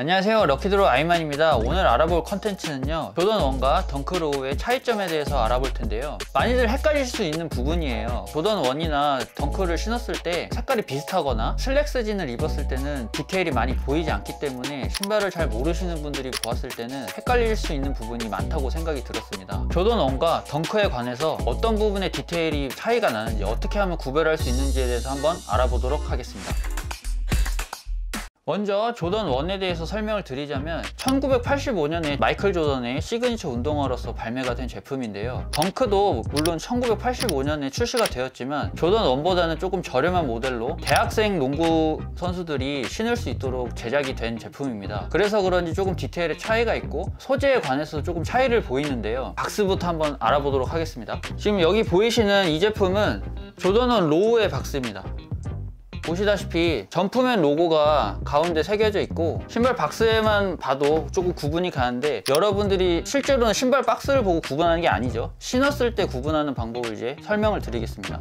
안녕하세요, 럭키드로우 아이만입니다. 오늘 알아볼 컨텐츠는요, 조던1과 덩크로우의 차이점에 대해서 알아볼 텐데요. 많이들 헷갈릴 수 있는 부분이에요. 조던1이나 덩크를 신었을 때 색깔이 비슷하거나 슬랙스진을 입었을 때는 디테일이 많이 보이지 않기 때문에 신발을 잘 모르시는 분들이 보았을 때는 헷갈릴 수 있는 부분이 많다고 생각이 들었습니다. 조던1과 덩크에 관해서 어떤 부분에 디테일이 차이가 나는지, 어떻게 하면 구별할 수 있는지에 대해서 한번 알아보도록 하겠습니다. 먼저 조던1에 대해서 설명을 드리자면 1985년에 마이클 조던의 시그니처 운동화로서 발매가 된 제품인데요. 덩크도 물론 1985년에 출시가 되었지만 조던1보다는 조금 저렴한 모델로 대학생 농구 선수들이 신을 수 있도록 제작이 된 제품입니다. 그래서 그런지 조금 디테일의 차이가 있고 소재에 관해서도 조금 차이를 보이는데요. 박스부터 한번 알아보도록 하겠습니다. 지금 여기 보이시는 이 제품은 조던1 로우의 박스입니다. 보시다시피 점프맨 로고가 가운데 새겨져 있고 신발 박스에만 봐도 조금 구분이 가는데, 여러분들이 실제로는 신발 박스를 보고 구분하는 게 아니죠. 신었을 때 구분하는 방법을 이제 설명을 드리겠습니다.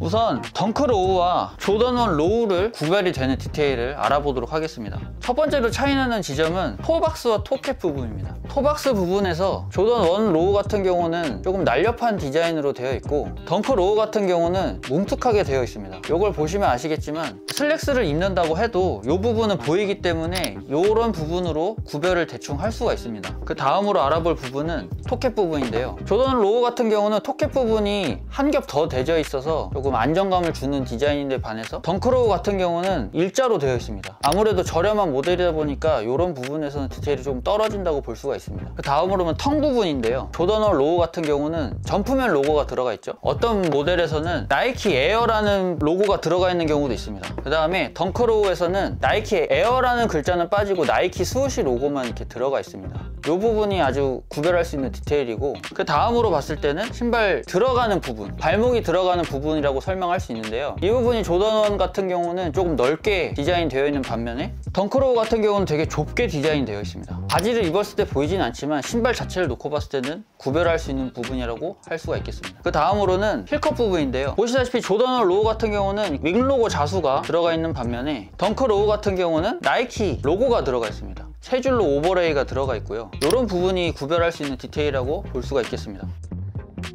우선 덩크로우와 조던1 로우를 구별이 되는 디테일을 알아보도록 하겠습니다. 첫 번째로 차이나는 지점은 토박스와 토캡 부분입니다. 토박스 부분에서 조던1 로우 같은 경우는 조금 날렵한 디자인으로 되어 있고, 덩크로우 같은 경우는 뭉툭하게 되어 있습니다. 이걸 보시면 아시겠지만 슬랙스를 입는다고 해도 이 부분은 보이기 때문에 이런 부분으로 구별을 대충 할 수가 있습니다. 그 다음으로 알아볼 부분은 토캡 부분인데요. 조던1 로우 같은 경우는 토캡 부분이 한 겹 더 대져 있어서 조금 안정감을 주는 디자인인데 반해서 덩크로우 같은 경우는 일자로 되어 있습니다. 아무래도 저렴한 모델이다 보니까 이런 부분에서는 디테일이 좀 떨어진다고 볼 수가 있습니다. 그 다음으로는 텅 부분인데요. 조던1 로우 같은 경우는 점프맨 로고가 들어가 있죠. 어떤 모델에서는 나이키 에어라는 로고가 들어가 있는 경우도 있습니다. 그 다음에 덩크로우에서는 나이키 에어라는 글자는 빠지고 나이키 스우시 로고만 이렇게 들어가 있습니다. 이 부분이 아주 구별할 수 있는 디테일이고, 그 다음으로 봤을 때는 신발 들어가는 부분, 발목이 들어가는 부분이라고 설명할 수 있는데요. 이 부분이 조던1 같은 경우는 조금 넓게 디자인 되어 있는 반면에 덩크로우 같은 경우는 되게 좁게 디자인 되어 있습니다. 바지를 입었을 때 보이진 않지만 신발 자체를 놓고 봤을 때는 구별할 수 있는 부분이라고 할 수가 있겠습니다. 그 다음으로는 힐컵 부분인데요. 보시다시피 조던1 로우 같은 경우는 윙로고 자수가 들어가 있는 반면에 덩크로우 같은 경우는 나이키 로고가 들어가 있습니다. 세 줄로 오버레이가 들어가 있고요. 이런 부분이 구별할 수 있는 디테일이라고 볼 수가 있겠습니다.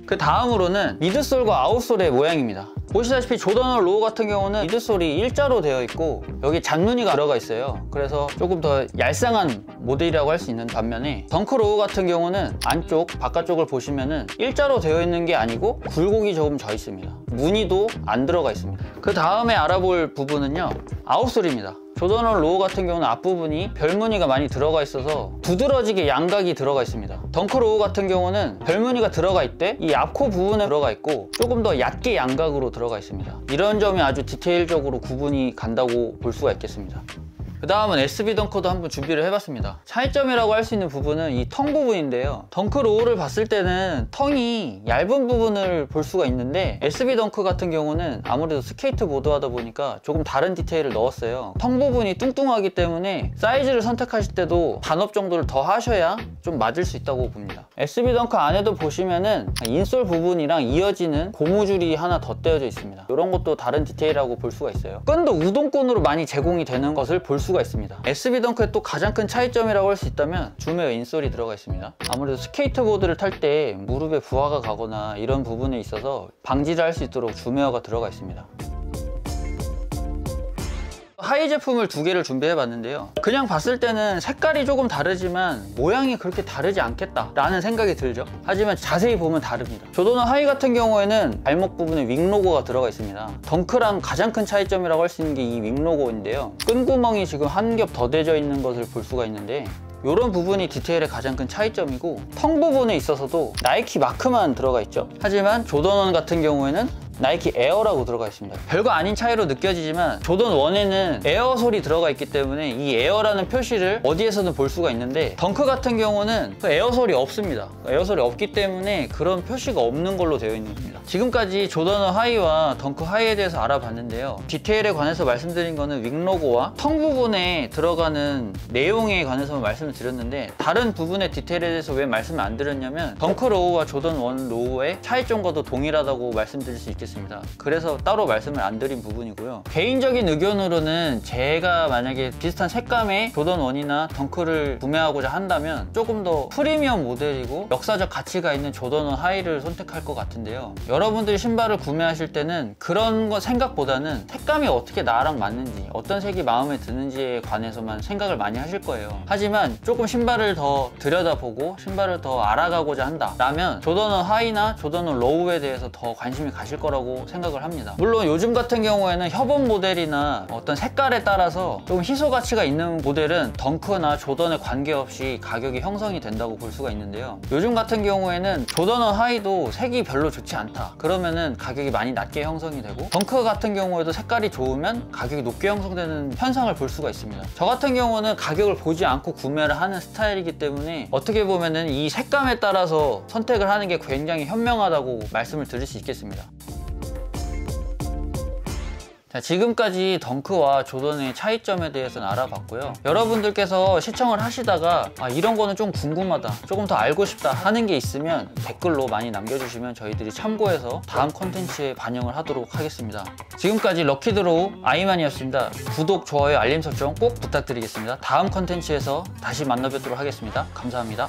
그 다음으로는 미드솔과 아웃솔의 모양입니다. 보시다시피 조던1 로우 같은 경우는 미드솔이 일자로 되어 있고 여기 잔무늬가 들어가 있어요. 그래서 조금 더 얄쌍한 모델이라고 할 수 있는 반면에 덩크로우 같은 경우는 안쪽, 바깥쪽을 보시면은 일자로 되어 있는 게 아니고 굴곡이 조금 져 있습니다. 무늬도 안 들어가 있습니다. 그 다음에 알아볼 부분은요, 아웃솔입니다. 조던1 로우 같은 경우는 앞부분이 별무늬가 많이 들어가 있어서 두드러지게 양각이 들어가 있습니다. 덩크로우 같은 경우는 별무늬가 들어가 있대 이 앞코 부분에 들어가 있고 조금 더 얕게 양각으로 들어가 있습니다. 이런 점이 아주 디테일적으로 구분이 간다고 볼 수가 있겠습니다. 그 다음은 SB 덩크도 한번 준비를 해봤습니다. 차이점이라고 할 수 있는 부분은 이 텅 부분인데요. 덩크로우를 봤을 때는 텅이 얇은 부분을 볼 수가 있는데 SB 덩크 같은 경우는 아무래도 스케이트보드 하다 보니까 조금 다른 디테일을 넣었어요. 텅 부분이 뚱뚱하기 때문에 사이즈를 선택하실 때도 반업 정도를 더 하셔야 좀 맞을 수 있다고 봅니다. SB 덩크 안에도 보시면은 인솔 부분이랑 이어지는 고무줄이 하나 더 떼어져 있습니다. 이런 것도 다른 디테일이라고 볼 수가 있어요. 끈도 우동끈으로 많이 제공이 되는 것을 볼 수가 있습니다. SB 덩크의 또 가장 큰 차이점이라고 할 수 있다면 줌웨어 인솔이 들어가 있습니다. 아무래도 스케이트보드를 탈 때 무릎에 부하가 가거나 이런 부분에 있어서 방지를 할 수 있도록 줌웨어가 들어가 있습니다. 하이 제품을 두 개를 준비해 봤는데요. 그냥 봤을 때는 색깔이 조금 다르지만 모양이 그렇게 다르지 않겠다 라는 생각이 들죠. 하지만 자세히 보면 다릅니다. 조던1 하이 같은 경우에는 발목 부분에 윙 로고가 들어가 있습니다. 덩크랑 가장 큰 차이점이라고 할 수 있는 게 이 윙 로고인데요. 끈구멍이 지금 한 겹 더 대져 있는 것을 볼 수가 있는데, 이런 부분이 디테일의 가장 큰 차이점이고, 텅 부분에 있어서도 나이키 마크만 들어가 있죠. 하지만 조던1 같은 경우에는 나이키 에어라고 들어가 있습니다. 별거 아닌 차이로 느껴지지만 조던1에는 에어솔이 들어가 있기 때문에 이 에어라는 표시를 어디에서든 볼 수가 있는데, 덩크 같은 경우는 그 에어솔이 없습니다. 에어솔이 없기 때문에 그런 표시가 없는 걸로 되어 있는 겁니다. 지금까지 조던1 하이와 덩크 하이에 대해서 알아봤는데요. 디테일에 관해서 말씀드린 거는 윙 로고와 텅 부분에 들어가는 내용에 관해서 말씀을 드렸는데, 다른 부분의 디테일에 대해서 왜 말씀을 안 드렸냐면 덩크 로우와 조던1 로우의 차이점과도 동일하다고 말씀드릴 수 있겠습니다. 있겠습니다. 그래서 따로 말씀을 안 드린 부분이고요. 개인적인 의견으로는 제가 만약에 비슷한 색감의 조던 1이나 덩크를 구매하고자 한다면 조금 더 프리미엄 모델이고 역사적 가치가 있는 조던 1 하이를 선택할 것 같은데요. 여러분들이 신발을 구매하실 때는 그런 거 생각보다는 색감이 어떻게 나랑 맞는지, 어떤 색이 마음에 드는지에 관해서만 생각을 많이 하실 거예요. 하지만 조금 신발을 더 들여다보고 신발을 더 알아가고자 한다 라면 조던 1 하이나 조던 1 로우에 대해서 더 관심이 가실 거라고 생각을 합니다. 물론 요즘 같은 경우에는 협업 모델이나 어떤 색깔에 따라서 좀 희소 가치가 있는 모델은 덩크나 조던에 관계없이 가격이 형성이 된다고 볼 수가 있는데요. 요즘 같은 경우에는 조던 1 하이도 색이 별로 좋지 않다 그러면은 가격이 많이 낮게 형성이 되고, 덩크 같은 경우에도 색깔이 좋으면 가격이 높게 형성되는 현상을 볼 수가 있습니다. 저 같은 경우는 가격을 보지 않고 구매를 하는 스타일이기 때문에 어떻게 보면은 이 색감에 따라서 선택을 하는 게 굉장히 현명하다고 말씀을 드릴 수 있겠습니다. 자, 지금까지 덩크와 조던의 차이점에 대해서는 알아봤고요. 여러분들께서 시청을 하시다가 이런 거는 좀 궁금하다, 조금 더 알고 싶다 하는 게 있으면 댓글로 많이 남겨주시면 저희들이 참고해서 다음 컨텐츠에 반영을 하도록 하겠습니다. 지금까지 럭키드로우 아이만이었습니다. 구독, 좋아요, 알림 설정 꼭 부탁드리겠습니다. 다음 컨텐츠에서 다시 만나뵙도록 하겠습니다. 감사합니다.